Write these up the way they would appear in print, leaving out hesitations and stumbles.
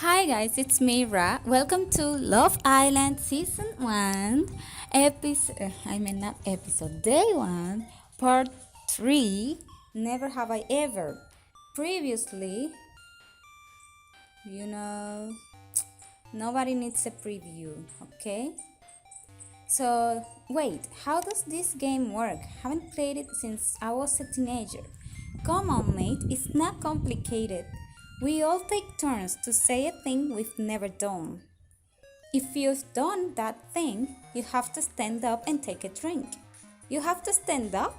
Hi guys, it's Mira. Welcome to Love Island Season 1, not episode, Day 1, Part 3, Never Have I Ever. Previously, you know, nobody needs a preview, okay? So, wait, how does this game work? Haven't played it since I was a teenager. Come on, mate, it's not complicated. We all take turns to say a thing we've never done. If you've done that thing, you have to stand up and take a drink. You have to stand up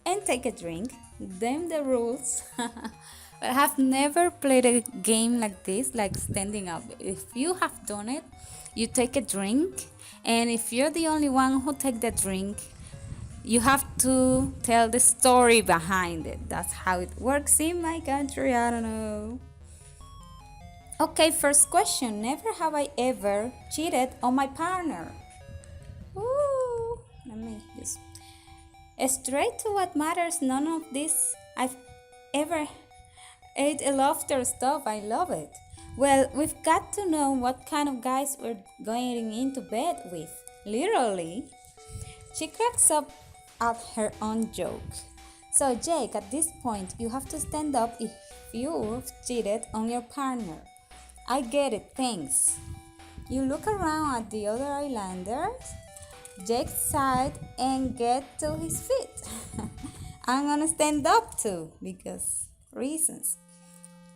and take a drink. Them the rules. But I have never played a game like this, like standing up. If you have done it, you take a drink, and if you're the only one who take the drink, you have to tell the story behind it. That's how it works in my country. I don't know. Okay, first question. Never have I ever cheated on my partner. Ooh, let me just straight to what matters. None of this I've ever ate a laughter stuff. I love it. Well, we've got to know what kind of guys we're going into bed with. Literally. She cracks up at her own joke. So, Jake, at this point, you have to stand up if you've cheated on your partner. I get it, thanks. You look around at the other islanders. Jake sighed and get to his feet. I'm gonna stand up too, because reasons.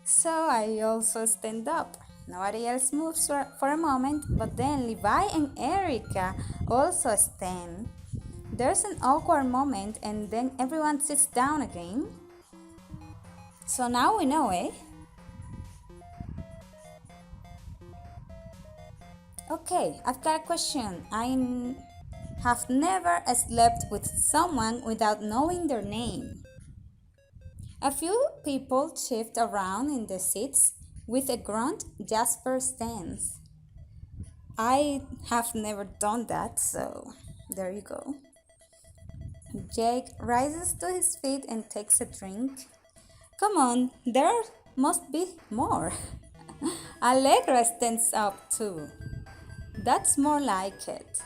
So I also stand up. Nobody else moves for a moment, but then Levi and Erica also stand. There's an awkward moment, and then everyone sits down again. So now we know, eh? Okay, I've got a question. I have never slept with someone without knowing their name. A few people shift around in the seats. With a grunt, Jasper stands. I have never done that, so there you go. Jake rises to his feet and takes a drink. Come on, there must be more. Allegra stands up too. That's more like it.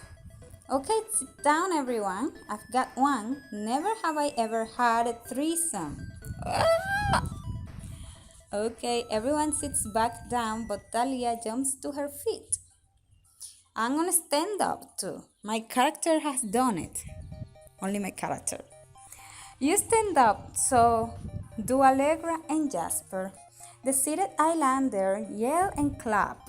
Okay, sit down everyone. I've got one. Never have I ever had a threesome. Ah! Okay, everyone sits back down, but Talia jumps to her feet. I'm gonna stand up too. My character has done it. Only my character. You stand up, so do Allegra and Jasper. The seated islander yell and clap.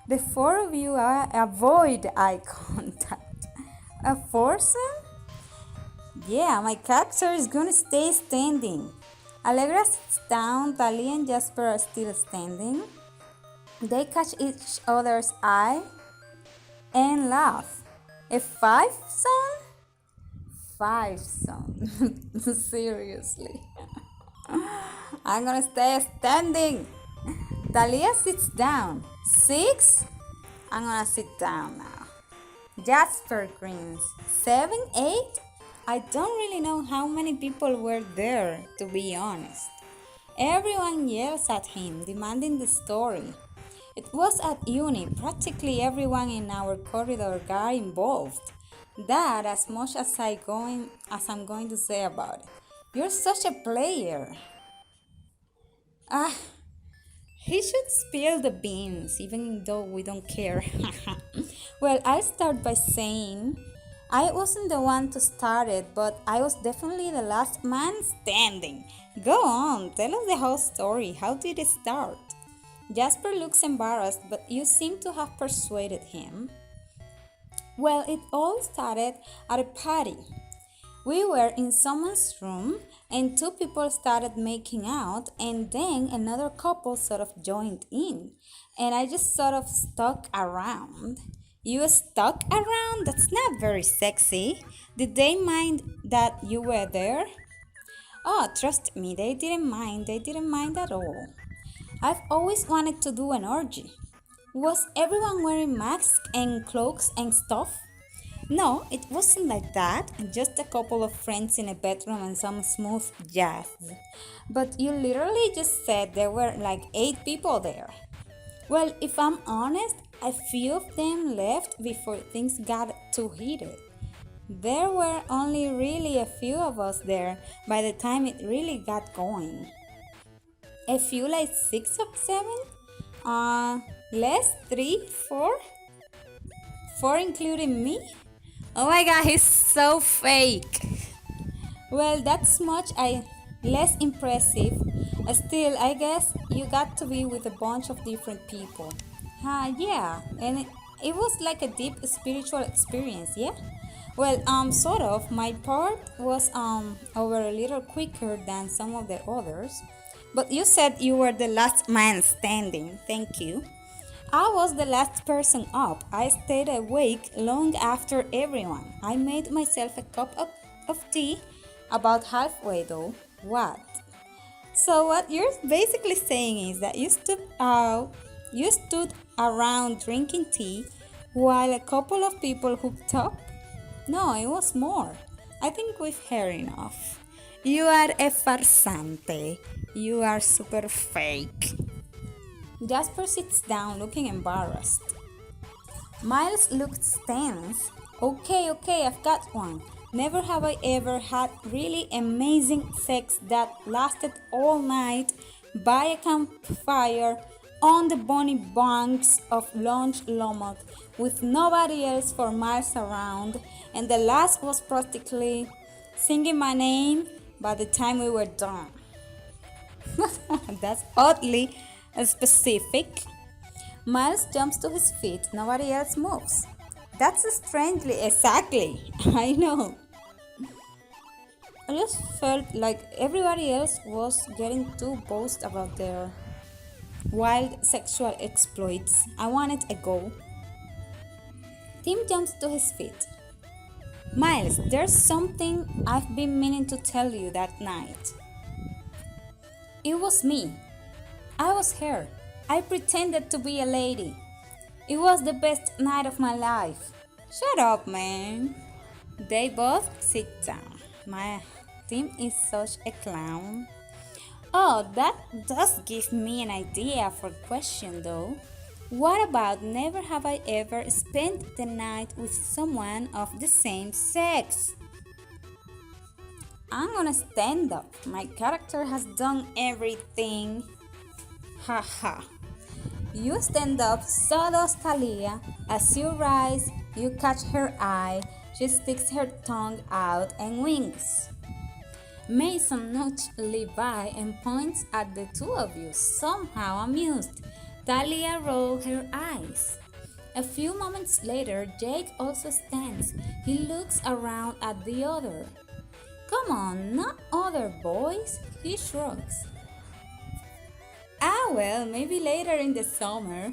The four of you avoid eye contact. A foursome? Yeah, my character is gonna stay standing. Allegra sits down, Tali and Jasper are still standing. They catch each other's eye and laugh. A five-some? Five-some. Seriously. I'm gonna stay standing. Talia sits down. Six? I'm gonna sit down now. Jasper grins. 7, 8? I don't really know how many people were there, to be honest. Everyone yells at him, demanding the story. It was at uni. Practically everyone in our corridor got involved. That as much as I'm going to say about it. You're such a player. Ah, he should spill the beans, even though we don't care. Well, I'll start by saying I wasn't the one to start it, but I was definitely the last man standing. Go on, tell us the whole story. How did it start? Jasper looks embarrassed, but you seem to have persuaded him. Well, it all started at a party. We were in someone's room and two people started making out and then another couple sort of joined in and I just sort of stuck around. You stuck around? That's not very sexy. Did they mind that you were there? Oh, trust me, they didn't mind. They didn't mind at all. I've always wanted to do an orgy. Was everyone wearing masks and cloaks and stuff? No, it wasn't like that. Just a couple of friends in a bedroom and some smooth jazz. But you literally just said there were like 8 people there. Well, if I'm honest, a few of them left before things got too heated. There were only really a few of us there by the time it really got going. A few like six or seven? Less? Three? Four? Four including me? Oh my god, he's so fake. Well, that's much less impressive. Still, I guess you got to be with a bunch of different people. Yeah, and it was like a deep spiritual experience, yeah? Well, sort of. My part was over a little quicker than some of the others. But you said you were the last man standing. Thank you. I was the last person up. I stayed awake long after everyone. I made myself a cup of tea about halfway though. What? So what you're basically saying is that you stood around drinking tea while a couple of people hooked up? No, it was more. I think we've heard enough. You are a farsante. You are super fake. Jasper sits down looking embarrassed. Miles looks tense. Okay, I've got one. Never have I ever had really amazing sex that lasted all night by a campfire on the bunny banks of Loch Lomond with nobody else for miles around, and the last was practically singing my name by the time we were done. That's oddly specific. Miles jumps to his feet, nobody else moves. That's strangely exactly. I know. I just felt like everybody else was getting too boast about their wild sexual exploits. I wanted a go. Tim jumps to his feet. Miles, there's something I've been meaning to tell you that night. It was me. I was her. I pretended to be a lady. It was the best night of my life. Shut up, man. They both sit down. My Tim is such a clown. Oh, that does give me an idea for a question though. What about never have I ever spent the night with someone of the same sex? I'm gonna stand up. My character has done everything. Haha. You stand up, so does Talia. As you rise, you catch her eye. She sticks her tongue out and winks. Mason nudges Levi and points at the two of you, somehow amused. Talia rolled her eyes. A few moments later, Jake also stands. He looks around at the other. Come on, not other boys, he shrugs. Well, maybe later in the summer.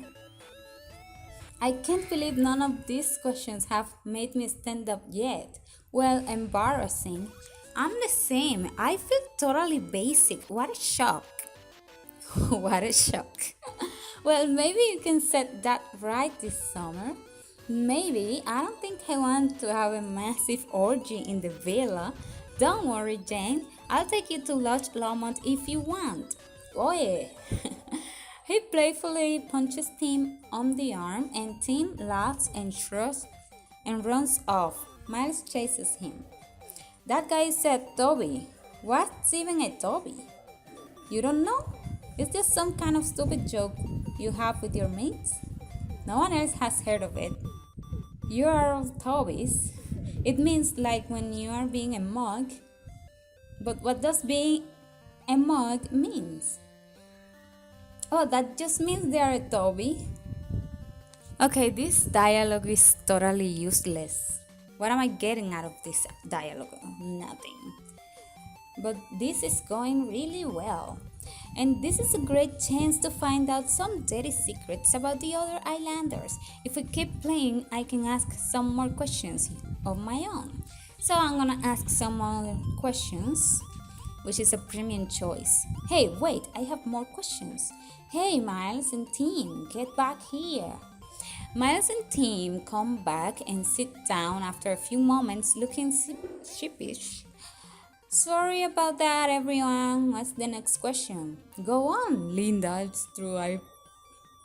I can't believe none of these questions have made me stand up yet. Well, embarrassing. I'm the same. I feel totally basic. What a shock. What a shock. Well, maybe you can set that right this summer. Maybe. I don't think I want to have a massive orgy in the villa. Don't worry, Jane. I'll take you to Loch Lomond if you want. Oh yeah. He playfully punches Tim on the arm and Tim laughs and shrugs and runs off. Miles chases him. That guy said Toby. What's even a Toby? You don't know? It's just some kind of stupid joke you have with your mates. No one else has heard of it. You are all Tobies. It means like when you are being a mug. But what does being a mug means? Oh, that just means they are a Toby. Okay, this dialogue is totally useless. What am I getting out of this dialogue? Nothing. But this is going really well. And this is a great chance to find out some dirty secrets about the other islanders. If we keep playing, I can ask some more questions of my own. So I'm gonna ask some more questions, which is a premium choice. Hey, wait, I have more questions. Hey, Miles and Tim, get back here. Miles and Tim come back and sit down after a few moments looking sheepish. Sorry about that, everyone. What's the next question? Go on, Linda. It's true.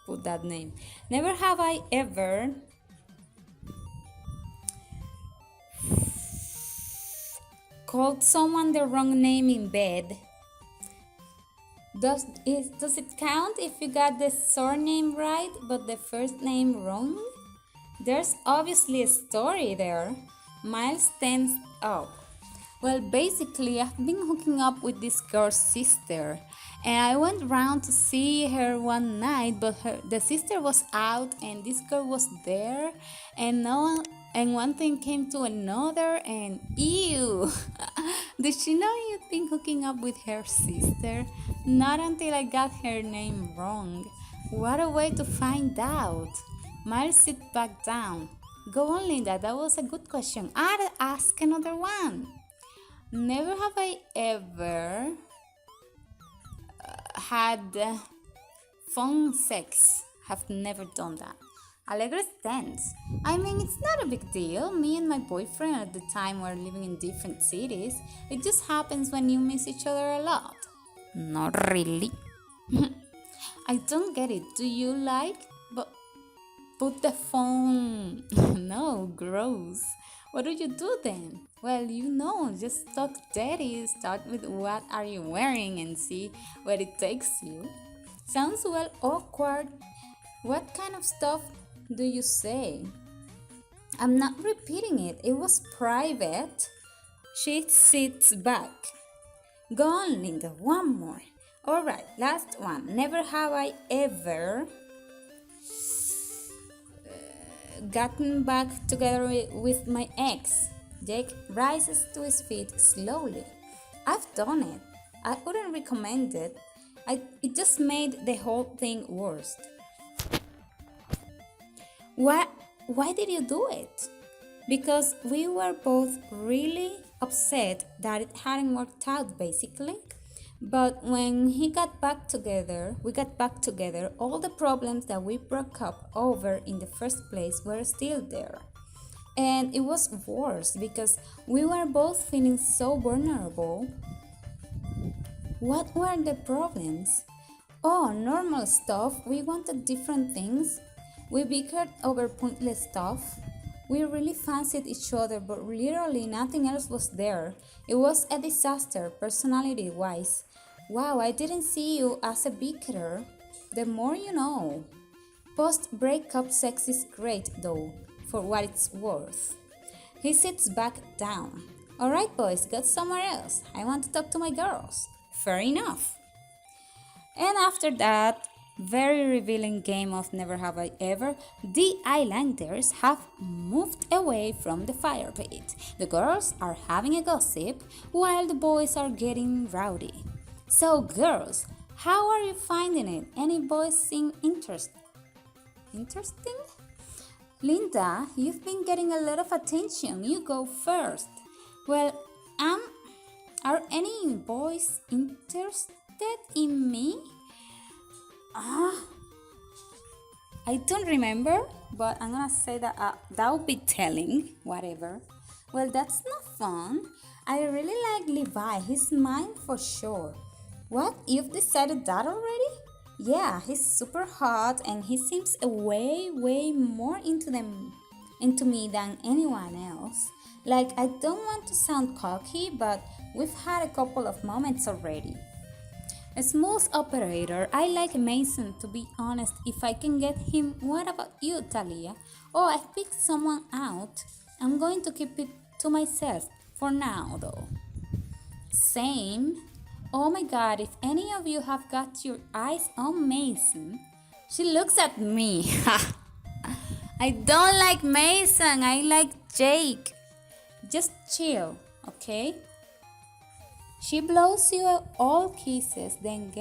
put that name. Never have I ever called someone the wrong name in bed. Does it count if you got the surname right but the first name wrong? There's obviously a story there. Miles stands up. Well, basically, I've been hooking up with this girl's sister, and I went round to see her one night, but the sister was out, and this girl was there, and no one, and one thing came to another, and ew! Did she know you'd been hooking up with her sister? Not until I got her name wrong. What a way to find out! Miles sit back down. Go on, Linda. That was a good question. I'll ask another one. Never have I ever had phone sex. Have never done that. Allegra stands. I mean, it's not a big deal. Me and my boyfriend at the time were living in different cities. It just happens when you miss each other a lot. Not really. I don't get it. Do you like? But put the phone. No, gross. What do you do then? Well, just talk dirty. Start with what are you wearing and see where it takes you. Sounds well awkward. What kind of stuff do you say? I'm not repeating it. It was private. She sits back. Go on, Linda. One more. All right, last one. Never have I ever gotten back together with my ex. Jake rises to his feet slowly. I've done it. I wouldn't recommend it. It just made the whole thing worse. Why did you do it? Because we were both really upset that it hadn't worked out, basically. But when we got back together, all the problems that we broke up over in the first place were still there. And it was worse because we were both feeling so vulnerable. What were the problems? Oh, normal stuff. We wanted different things. We bickered over pointless stuff. We really fancied each other, but literally nothing else was there. It was a disaster, personality-wise. Wow, I didn't see you as a bickerer. The more you know. Post-breakup sex is great, though, for what it's worth. He sits back down. All right, boys, go somewhere else. I want to talk to my girls. Fair enough. And after that very revealing game of Never Have I Ever, the Islanders have moved away from the fire pit. The girls are having a gossip while the boys are getting rowdy. So, girls, how are you finding it? Any boys seem interesting? Linda, you've been getting a lot of attention. You go first. Well, are any boys interested in me? I don't remember, but I'm gonna say that that would be telling, whatever. Well, that's not fun. I really like Levi. He's mine for sure. What? You've decided that already? Yeah, he's super hot and he seems way more into me than anyone else. Like, I don't want to sound cocky, but we've had a couple of moments already. A smooth operator. I like Mason, to be honest, if I can get him. What about you, Talia? Oh, I picked someone out. I'm going to keep it to myself for now, though. Same. Oh my god, if any of you have got your eyes on Mason. She looks at me. I don't like Mason. I like Jake. Just chill, okay? She blows you all kisses, then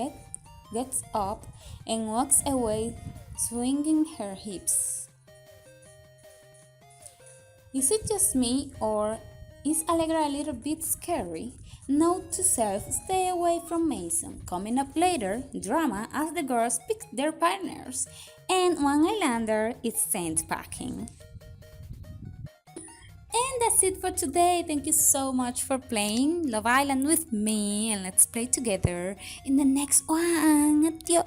gets up and walks away, swinging her hips. Is it just me, or is Allegra a little bit scary? Note to self, stay away from Mason. Coming up later, drama as the girls pick their partners, and one Islander is sent packing. And that's it for today. Thank you so much for playing Love Island with me, and let's play together in the next one. Adios.